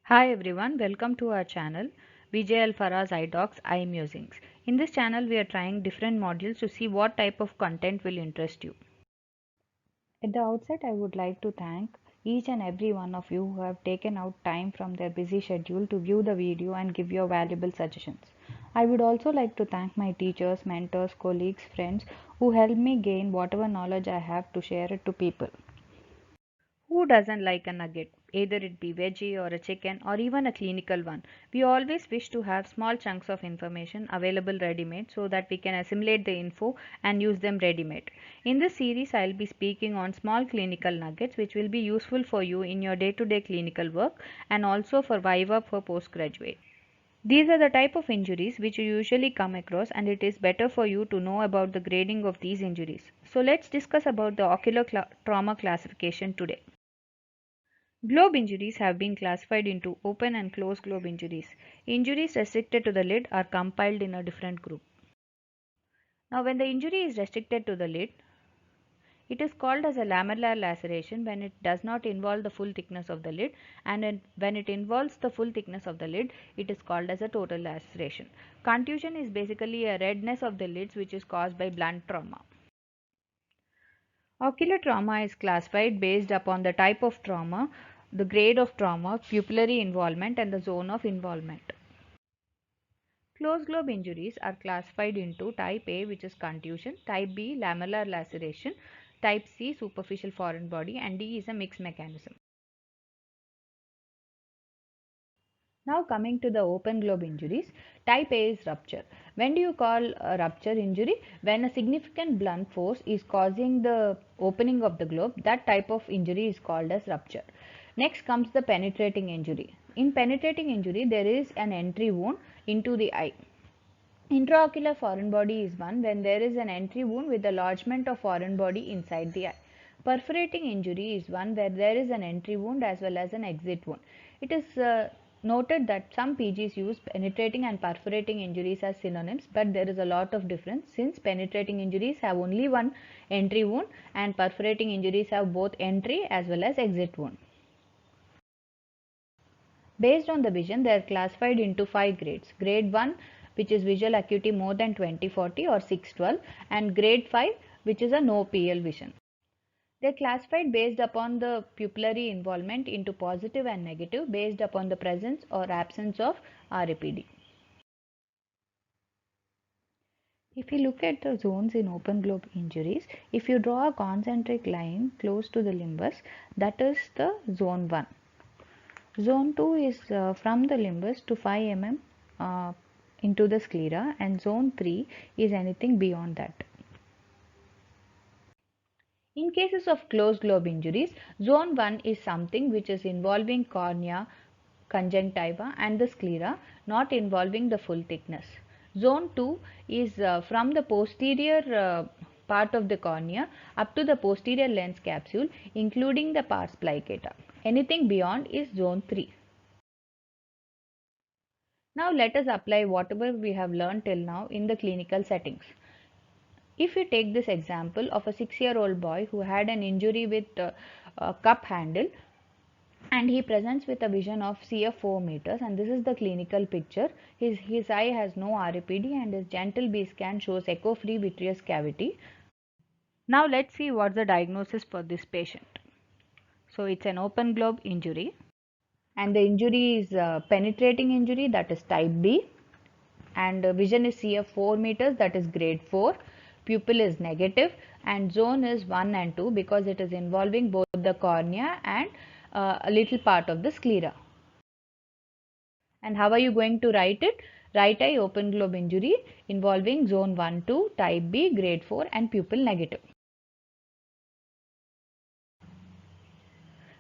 Hi everyone, welcome to our channel Vijay Alfaraz iDocs I Musings. In this channel, we are trying different modules to see what type of content will interest you. At the outset, I would like to thank each and every one of you who have taken out time from their busy schedule to view the video and give your valuable suggestions. I would also like to thank my teachers, mentors, colleagues, friends who helped me gain whatever knowledge I have to share it to people. Who doesn't like a nugget? Either it be veggie or a chicken or even a clinical one. We always wish to have small chunks of information available ready-made so that we can assimilate the info and use them ready-made. In this series, I'll be speaking on small clinical nuggets which will be useful for you in your day-to-day clinical work and also for Viva for postgraduate. These are the type of injuries which you usually come across, and it is better for you to know about the grading of these injuries. So let's discuss about the ocular trauma classification today. Globe injuries have been classified into open and closed globe injuries. Injuries restricted to the lid are compiled in a different group. Now, when the injury is restricted to the lid, it is called as a lamellar laceration when it does not involve the full thickness of the lid, and when it involves the full thickness of the lid, it is called as a total laceration. Contusion is basically a redness of the lids which is caused by blunt trauma. Ocular trauma is classified based upon the type of trauma, the grade of trauma, pupillary involvement, and the zone of involvement. Closed globe injuries are classified into type A, which is contusion, type B, lamellar laceration, type C, superficial foreign body, and D is a mixed mechanism. Now coming to the open globe injuries, type A is rupture. When do you call a rupture injury? When a significant blunt force is causing the opening of the globe, that type of injury is called as rupture. Next comes the penetrating injury. In penetrating injury, there is an entry wound into the eye. Intraocular foreign body is one when there is an entry wound with the lodgement of foreign body inside the eye. Perforating injury is one where there is an entry wound as well as an exit wound. It is noted that some PGs use penetrating and perforating injuries as synonyms, but there is a lot of difference since penetrating injuries have only one entry wound and perforating injuries have both entry as well as exit wound. Based on the vision, they are classified into 5 grades. Grade 1, which is visual acuity more than 20/40 or 6/12, and grade 5, which is a no PL vision. They are classified based upon the pupillary involvement into positive and negative based upon the presence or absence of RAPD. If you look at the zones in open globe injuries, if you draw a concentric line close to the limbus, that is the zone 1. Zone 2 is from the limbus to 5 mm into the sclera, and zone 3 is anything beyond that. In cases of closed globe injuries, zone 1 is something which is involving cornea, conjunctiva and the sclera, not involving the full thickness. Zone 2 is from the posterior part of the cornea up to the posterior lens capsule, including the pars plicata. Anything beyond is zone 3. Now let us apply whatever we have learned till now in the clinical settings. If you take this example of a 6-year-old boy who had an injury with a cup handle, and he presents with a vision of CF 4 meters, and this is the clinical picture. His eye has no RAPD and his gentle B scan shows echo-free vitreous cavity. Now let's see what's the diagnosis for this patient. So it's an open globe injury, and the injury is penetrating injury, that is type B, and vision is CF 4 meters, that is grade 4. Pupil is negative and zone is 1 and 2 because it is involving both the cornea and a little part of the sclera. And how are you going to write it? Right eye open globe injury involving zone 1, 2, type B, grade 4 and pupil negative.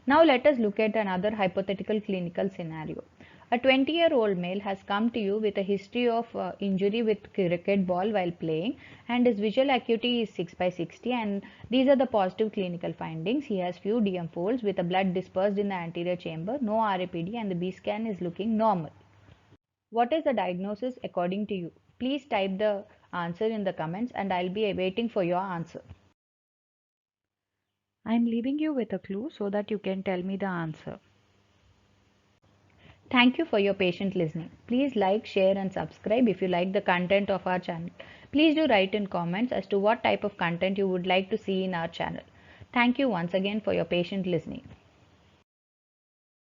Now let us look at another hypothetical clinical scenario. A 20-year-old male has come to you with a history of injury with cricket ball while playing, and his visual acuity is 6/60, and these are the positive clinical findings. He has few DM folds with a blood dispersed in the anterior chamber, no RAPD, and the B scan is looking normal. What is the diagnosis according to you? Please type the answer in the comments and I'll be waiting for your answer. I'm leaving you with a clue so that you can tell me the answer. Thank you for your patient listening. Please like, share, and subscribe if you like the content of our channel. Please do write in comments as to what type of content you would like to see in our channel. Thank you once again for your patient listening.